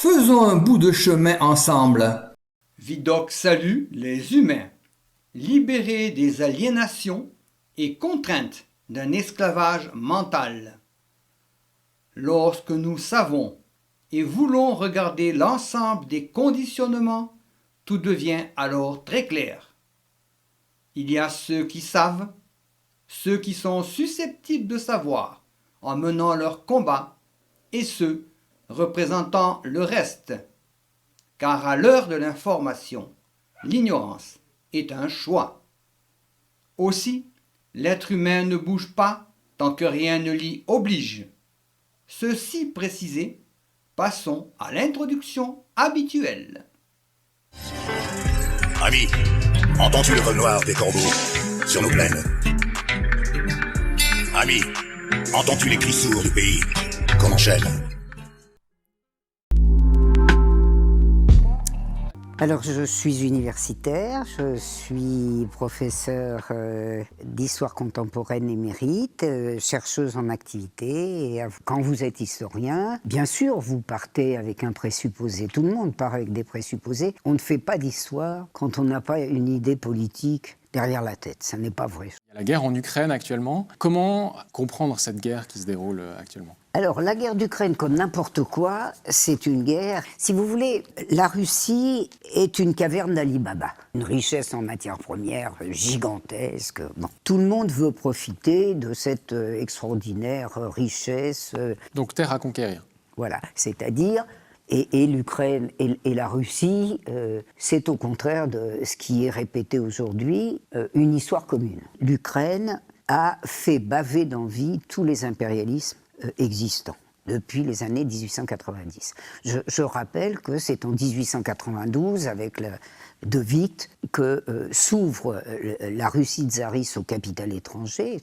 Faisons un bout de chemin ensemble. Vidocq salue les humains, libérés des aliénations et contraintes d'un esclavage mental. Lorsque nous savons et voulons regarder l'ensemble des conditionnements, tout devient alors très clair. Il y a ceux qui savent, ceux qui sont susceptibles de savoir en menant leur combat, et ceux représentant le reste. Car à l'heure de l'information, l'ignorance est un choix. Aussi, l'être humain ne bouge pas tant que rien ne l'y oblige. Ceci précisé, passons à l'introduction habituelle. Ami, entends-tu le vol noir des corbeaux sur nos plaines? Ami, entends-tu les cris sourds du pays qu'on enchaîne? Alors, je suis universitaire, je suis professeur d'histoire contemporaine émérite, chercheuse en activité. Et quand vous êtes historien, bien sûr, vous partez avec un présupposé. Tout le monde part avec des présupposés. On ne fait pas d'histoire quand on n'a pas une idée politique derrière la tête. Ça n'est pas vrai. Il y a la guerre en Ukraine actuellement. Comment comprendre cette guerre qui se déroule actuellement ? Alors, la guerre d'Ukraine, comme n'importe quoi, c'est une guerre. Si vous voulez, la Russie est une caverne d'Ali Baba. Une richesse en matières premières gigantesque. Bon. Tout le monde veut profiter de cette extraordinaire richesse. Donc, terre à conquérir. Voilà, c'est-à-dire... Et l'Ukraine et la Russie, c'est au contraire de ce qui est répété aujourd'hui, une histoire commune. L'Ukraine a fait baver d'envie tous les impérialismes existants depuis les années 1890. Je rappelle que c'est en 1892, avec de Witt, que s'ouvre la Russie tsariste au capital étranger,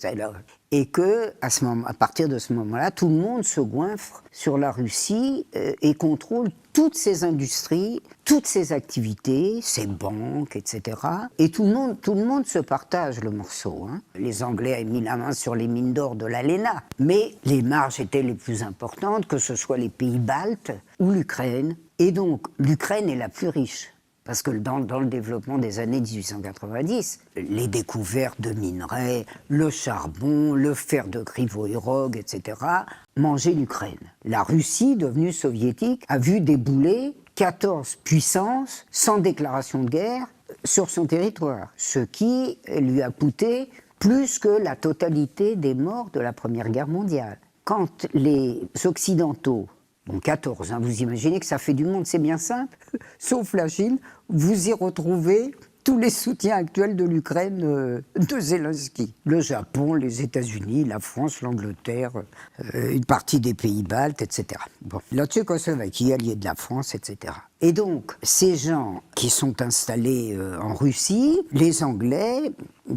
et que, à partir de ce moment-là, tout le monde se goinfre sur la Russie et contrôle toutes ses industries, toutes ses activités, ses banques, etc. Et tout le monde se partage le morceau. Hein. Les Anglais avaient mis la main sur les mines d'or de l'Alena, mais les marges étaient les plus importantes, que ce soit les pays baltes ou l'Ukraine. Et donc, l'Ukraine est la plus riche. Parce que dans le développement des années 1890, les découvertes de minerais, le charbon, le fer de Krivoïrog, etc., mangeaient l'Ukraine. La Russie, devenue soviétique, a vu débouler 14 puissances sans déclaration de guerre sur son territoire, ce qui lui a coûté plus que la totalité des morts de la Première Guerre mondiale. Quand les Occidentaux, bon 14, hein, vous imaginez que ça fait du monde, c'est bien simple, sauf la Chine, vous y retrouvez tous les soutiens actuels de l'Ukraine de Zelensky. Le Japon, les États-Unis, la France, l'Angleterre, une partie des pays baltes, etc. Bon, la Tchécoslovaquie, alliée de la France, etc. Et donc, ces gens qui sont installés en Russie, les Anglais,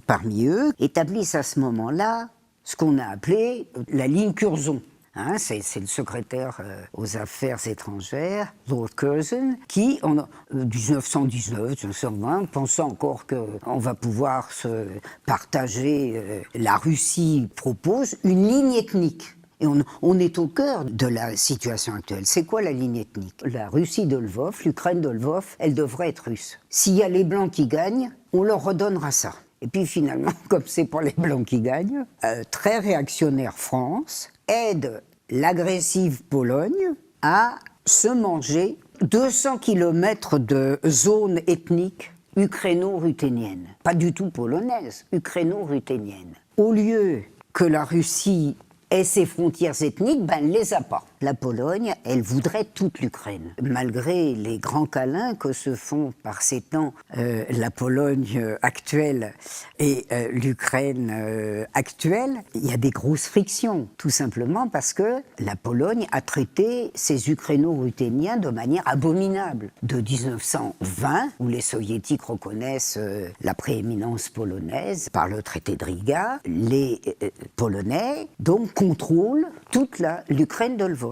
parmi eux, établissent à ce moment-là ce qu'on a appelé la ligne Curzon. Hein, c'est le secrétaire aux affaires étrangères, Lord Curzon, qui, en 1919-1920, pensait encore qu'on va pouvoir se partager. La Russie propose une ligne ethnique. Et on est au cœur de la situation actuelle. C'est quoi la ligne ethnique? La Russie de Lvov, l'Ukraine de Lvov, elle devrait être russe. S'il y a les Blancs qui gagnent, on leur redonnera ça. Et puis finalement, comme c'est pas les Blancs qui gagnent, très réactionnaire France aide l'agressive Pologne à se manger 200 km de zone ethnique ukraino-ruthénienne. Pas du tout polonaise, ukraino-ruthénienne. Au lieu que la Russie ait ses frontières ethniques, ben elle ne les a pas. La Pologne, elle voudrait toute l'Ukraine. Malgré les grands câlins que se font par ces temps la Pologne actuelle et l'Ukraine actuelle, il y a des grosses frictions, tout simplement parce que la Pologne a traité ses Ukraino-ruthéniens de manière abominable. De 1920, où les Soviétiques reconnaissent la prééminence polonaise par le traité de Riga, les Polonais donc contrôlent toute l'Ukraine de Lvov.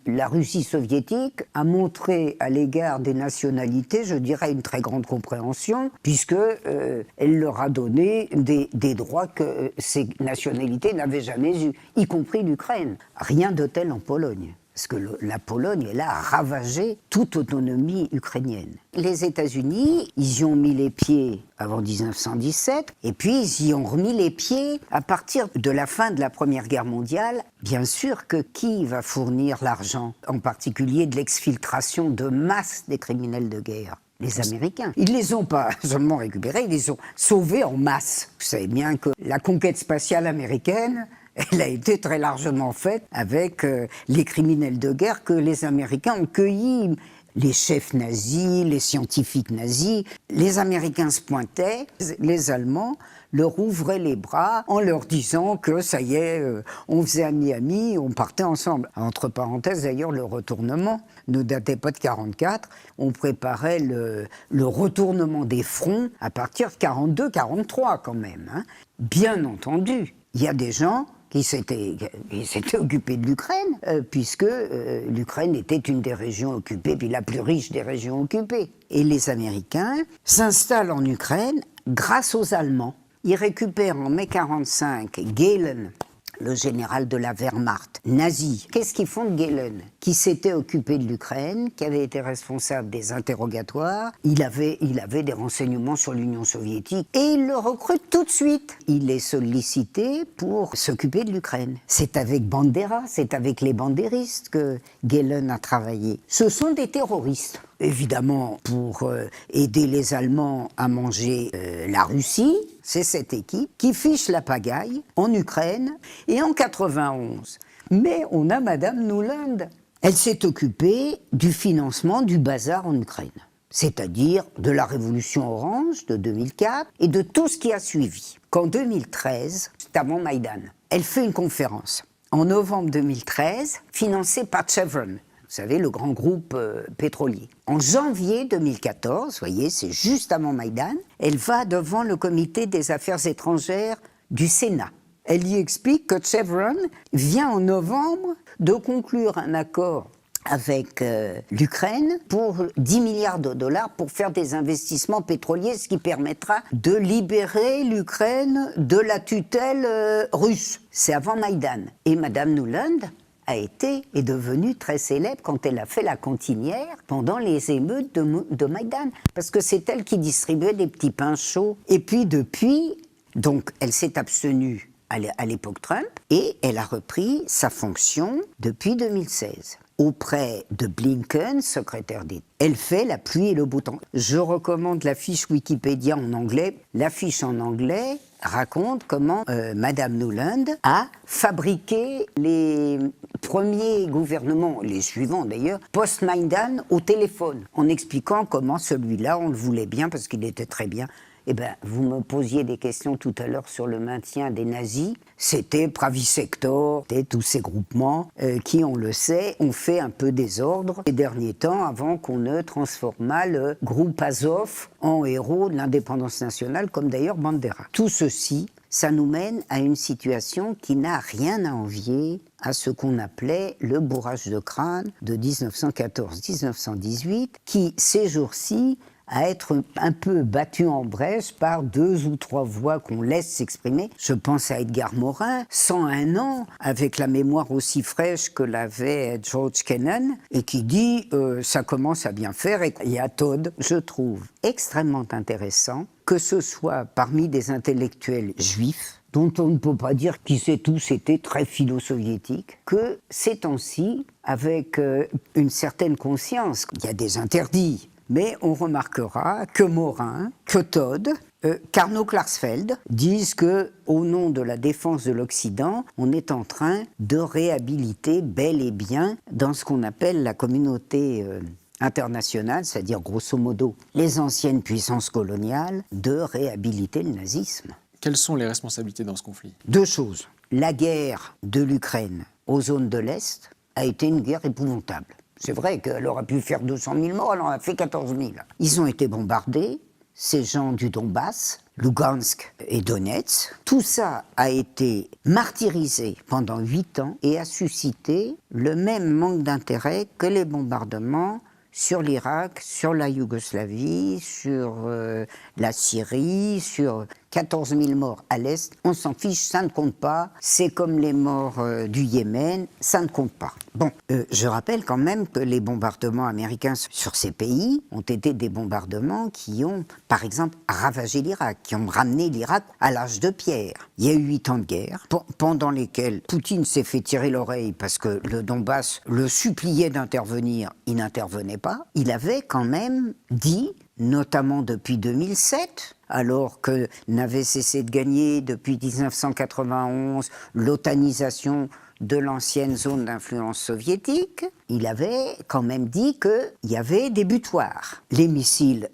La Russie soviétique a montré à l'égard des nationalités, je dirais, une très grande compréhension, puisque elle leur a donné des droits que ces nationalités n'avaient jamais eus, y compris l'Ukraine. Rien de tel en Pologne. parce que la Pologne, elle a ravagé toute autonomie ukrainienne. Les États-Unis, ils y ont mis les pieds avant 1917, et puis ils y ont remis les pieds à partir de la fin de la Première Guerre mondiale. Bien sûr que qui va fournir l'argent, en particulier de l'exfiltration de masse des criminels de guerre? Les Américains. Ils ne les ont pas seulement récupérés, ils les ont sauvés en masse. Vous savez bien que la conquête spatiale américaine, elle a été très largement faite avec les criminels de guerre que les Américains ont cueillis. Les chefs nazis, les scientifiques nazis, les Américains se pointaient, les Allemands leur ouvraient les bras en leur disant que ça y est, on faisait ami-ami, on partait ensemble. Entre parenthèses, d'ailleurs, le retournement ne datait pas de 1944, on préparait le retournement des fronts à partir de 1942-1943 quand même. Hein. Bien entendu, il y a des gens qui s'était occupé de l'Ukraine, puisque l'Ukraine était une des régions occupées, puis la plus riche des régions occupées. Et les Américains s'installent en Ukraine grâce aux Allemands. Ils récupèrent en mai 1945 Gehlen, le général de la Wehrmacht nazi. Qu'est-ce qu'ils font de Gehlen? Qui s'était occupé de l'Ukraine, qui avait été responsable des interrogatoires, il avait des renseignements sur l'Union soviétique, et il le recrute tout de suite. Il est sollicité pour s'occuper de l'Ukraine. C'est avec Bandera, c'est avec les bandéristes que Gehlen a travaillé. Ce sont des terroristes. Évidemment, pour aider les Allemands à manger la Russie, c'est cette équipe qui fiche la pagaille en Ukraine et en 91. Mais on a Madame Nuland. Elle s'est occupée du financement du bazar en Ukraine, c'est-à-dire de la révolution orange de 2004 et de tout ce qui a suivi. Qu'en 2013, c'est avant Maïdan, elle fait une conférence en novembre 2013, financée par Chevron. Vous savez, le grand groupe pétrolier. En janvier 2014, vous voyez, c'est juste avant Maïdan, elle va devant le comité des affaires étrangères du Sénat. Elle y explique que Chevron vient en novembre de conclure un accord avec l'Ukraine pour 10 milliards de dollars pour faire des investissements pétroliers, ce qui permettra de libérer l'Ukraine de la tutelle russe. C'est avant Maïdan. Et Madame Nuland est devenue très célèbre quand elle a fait la cantinière pendant les émeutes de Maïdan, parce que c'est elle qui distribuait des petits pains chauds. Et puis depuis, donc elle s'est abstenue à l'époque Trump, et elle a repris sa fonction depuis 2016. Auprès de Blinken, secrétaire d'État. Elle fait la pluie et le beau temps. Je recommande la fiche Wikipédia en anglais. La fiche en anglais raconte comment Madame Nuland a fabriqué les premiers gouvernements, les suivants d'ailleurs, post-Maïdan au téléphone, en expliquant comment celui-là, on le voulait bien parce qu'il était très bien. Eh bien, vous me posiez des questions tout à l'heure sur le maintien des nazis. C'était Pravi Sector, c'était tous ces groupements qui, on le sait, ont fait un peu désordre ces derniers temps avant qu'on ne transformât le groupe Azov en héros de l'indépendance nationale, comme d'ailleurs Bandera. Tout ceci, ça nous mène à une situation qui n'a rien à envier à ce qu'on appelait le bourrage de crâne de 1914-1918, qui, ces jours-ci, à être un peu battu en brèche par 2 ou 3 voix qu'on laisse s'exprimer. Je pense à Edgar Morin, 101 ans, avec la mémoire aussi fraîche que l'avait George Kennan, et qui dit ça commence à bien faire. Et il y a Todd, je trouve extrêmement intéressant que ce soit parmi des intellectuels juifs, dont on ne peut pas dire qu'ils aient tous été très philo-soviétiques, que ces temps-ci, avec une certaine conscience, il y a des interdits, mais on remarquera que Morin, que Todd, qu'Arnaud Klarsfeld disent qu'au nom de la défense de l'Occident, on est en train de réhabiliter bel et bien dans ce qu'on appelle la communauté internationale, c'est-à-dire grosso modo les anciennes puissances coloniales, de réhabiliter le nazisme. Quelles sont les responsabilités dans ce conflit? 2 choses. La guerre de l'Ukraine aux zones de l'Est a été une guerre épouvantable. C'est vrai qu'elle aurait pu faire 200 000 morts, elle en a fait 14 000. Ils ont été bombardés, ces gens du Donbass, Lugansk et Donetsk. Tout ça a été martyrisé pendant 8 ans et a suscité le même manque d'intérêt que les bombardements sur l'Irak, sur la Yougoslavie, sur la Syrie, sur 14 000 morts à l'Est, on s'en fiche, ça ne compte pas. C'est comme les morts du Yémen, ça ne compte pas. Bon, je rappelle quand même que les bombardements américains sur ces pays ont été des bombardements qui ont, par exemple, ravagé l'Irak, qui ont ramené l'Irak à l'âge de pierre. Il y a eu 8 ans de guerre, pendant lesquels Poutine s'est fait tirer l'oreille parce que le Donbass le suppliait d'intervenir, il n'intervenait pas. Il avait quand même dit, notamment depuis 2007, alors que n'avait cessé de gagner depuis 1991 l'otanisation de l'ancienne zone d'influence soviétique, il avait quand même dit qu'il y avait des butoirs. Les missiles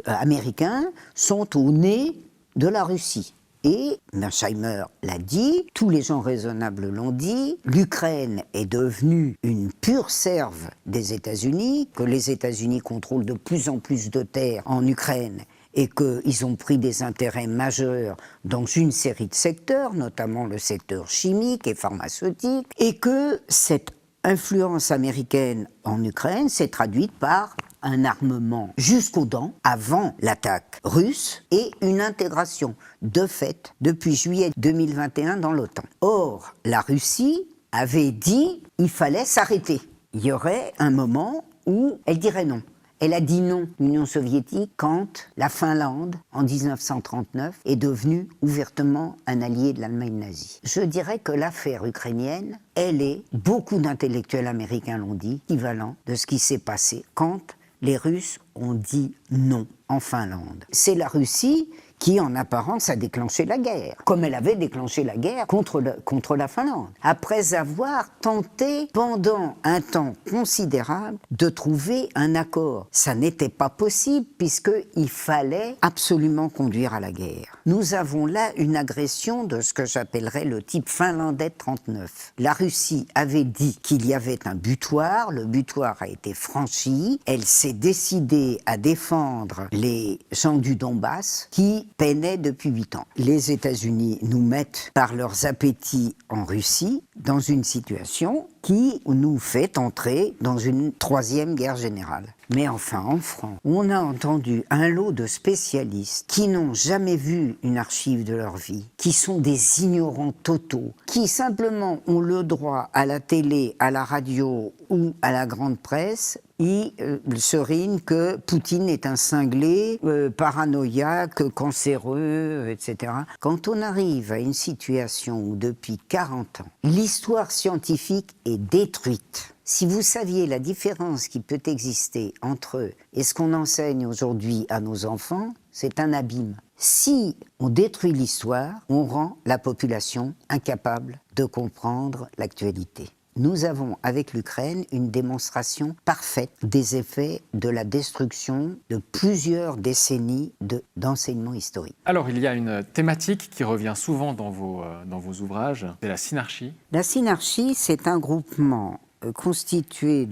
américains sont au nez de la Russie. Et Mearsheimer l'a dit, tous les gens raisonnables l'ont dit, l'Ukraine est devenue une pure serve des États-Unis, que les États-Unis contrôlent de plus en plus de terres en Ukraine et qu'ils ont pris des intérêts majeurs dans une série de secteurs, notamment le secteur chimique et pharmaceutique, et que cette influence américaine en Ukraine s'est traduite par un armement jusqu'aux dents avant l'attaque russe et une intégration de fait depuis juillet 2021 dans l'OTAN. Or, la Russie avait dit qu'il fallait s'arrêter. Il y aurait un moment où elle dirait non. Elle a dit non, l'Union soviétique, quand la Finlande, en 1939, est devenue ouvertement un allié de l'Allemagne nazie. Je dirais que l'affaire ukrainienne, elle est, beaucoup d'intellectuels américains l'ont dit, équivalent de ce qui s'est passé quand les Russes ont dit non en Finlande. C'est la Russie qui, en apparence, a déclenché la guerre, comme elle avait déclenché la guerre contre la Finlande, après avoir tenté, pendant un temps considérable, de trouver un accord. Ça n'était pas possible, puisqu'il fallait absolument conduire à la guerre. Nous avons là une agression de ce que j'appellerais le type finlandais de 39. La Russie avait dit qu'il y avait un butoir, le butoir a été franchi, elle s'est décidée à défendre les gens du Donbass, qui peinaient depuis 8 ans. Les États-Unis nous mettent par leurs appétits en Russie dans une situation qui nous fait entrer dans une 3e guerre générale. Mais enfin, en France, on a entendu un lot de spécialistes qui n'ont jamais vu une archive de leur vie, qui sont des ignorants totaux, qui simplement ont le droit à la télé, à la radio ou à la grande presse, ils serinent que Poutine est un cinglé, paranoïaque, cancéreux, etc. Quand on arrive à une situation où depuis 40 ans, l'histoire scientifique est détruite, si vous saviez la différence qui peut exister entre eux et ce qu'on enseigne aujourd'hui à nos enfants, c'est un abîme. Si on détruit l'histoire, on rend la population incapable de comprendre l'actualité. Nous avons, avec l'Ukraine, une démonstration parfaite des effets de la destruction de plusieurs décennies d'enseignement historique. Alors, il y a une thématique qui revient souvent dans vos ouvrages, c'est la synarchie. La synarchie, c'est un groupement constitué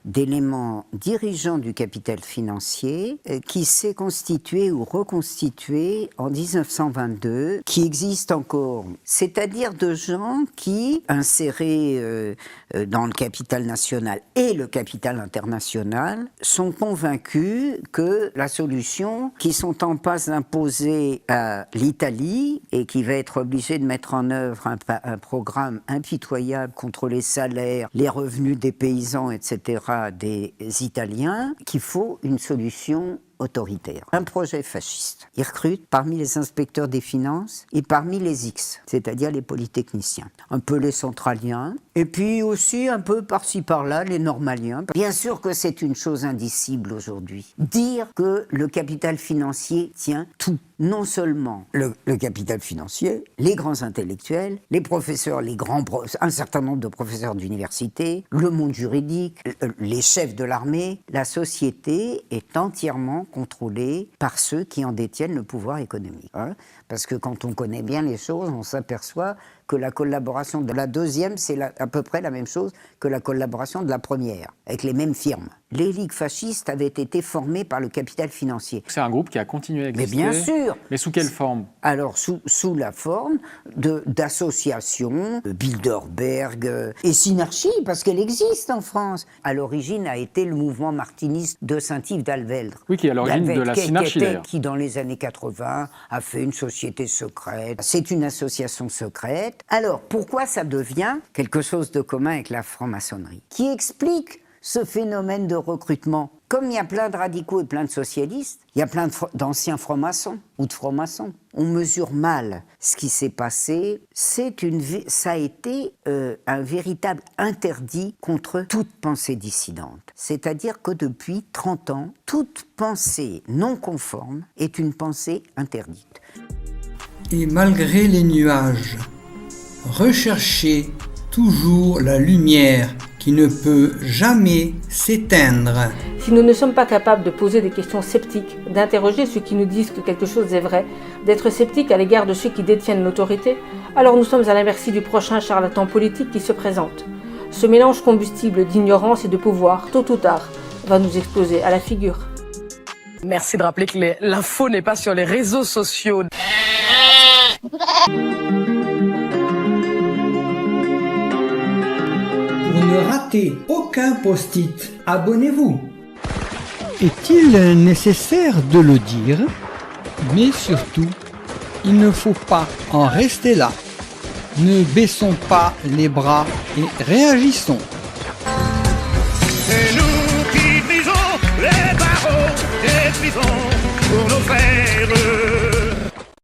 d'éléments dirigeants du capital financier qui s'est constitué ou reconstitué en 1922, qui existe encore, c'est-à-dire de gens qui, insérés dans le capital national et le capital international, sont convaincus que la solution qu'ils sont en passe d'imposer à l'Italie et qui va être obligée de mettre en œuvre un programme impitoyable contre les salaires, les revenus des paysans, etc., des Italiens, qu'il faut une solution autoritaire, un projet fasciste. Ils recrutent parmi les inspecteurs des finances et parmi les X, c'est-à-dire les polytechniciens, un peu les centraliens, et puis aussi un peu par-ci par-là les normaliens. Bien sûr que c'est une chose indicible aujourd'hui. Dire que le capital financier tient tout. Non seulement le capital financier, les grands intellectuels, les professeurs, un certain nombre de professeurs d'université, le monde juridique, les chefs de l'armée, la société est entièrement contrôlée par ceux qui en détiennent le pouvoir économique. Parce que quand on connaît bien les choses, on s'aperçoit que la collaboration de la deuxième, c'est à peu près la même chose que la collaboration de la première, avec les mêmes firmes. Les ligues fascistes avaient été formées par le capital financier. C'est un groupe qui a continué à exister. Mais bien sûr. Mais sous quelle forme? Alors, sous la forme d'associations, Bilderberg et Synarchie, parce qu'elle existe en France. À l'origine a été le mouvement martiniste de Saint-Yves d'Alvèldre. Oui, qui est à l'origine de la Synarchie, d'ailleurs. Qui, dans les années 80, a fait une société secrète. C'est une association secrète. Alors, pourquoi ça devient quelque chose de commun avec la franc-maçonnerie? Qui explique ce phénomène de recrutement? Comme il y a plein de radicaux et plein de socialistes, il y a plein d'anciens francs-maçons ou de francs-maçons. On mesure mal ce qui s'est passé. Ça a été un véritable interdit contre toute pensée dissidente. C'est-à-dire que depuis 30 ans, toute pensée non conforme est une pensée interdite. Et malgré les nuages, recherchez toujours la lumière qui ne peut jamais s'éteindre. Si nous ne sommes pas capables de poser des questions sceptiques, d'interroger ceux qui nous disent que quelque chose est vrai, d'être sceptiques à l'égard de ceux qui détiennent l'autorité, alors nous sommes à la merci du prochain charlatan politique qui se présente. Ce mélange combustible d'ignorance et de pouvoir, tôt ou tard, va nous exploser à la figure. Merci de rappeler que l'info n'est pas sur les réseaux sociaux. Pour ne rater aucun post-it, abonnez-vous. Est-il nécessaire de le dire? Mais surtout, il ne faut pas en rester là. Ne baissons pas les bras et réagissons.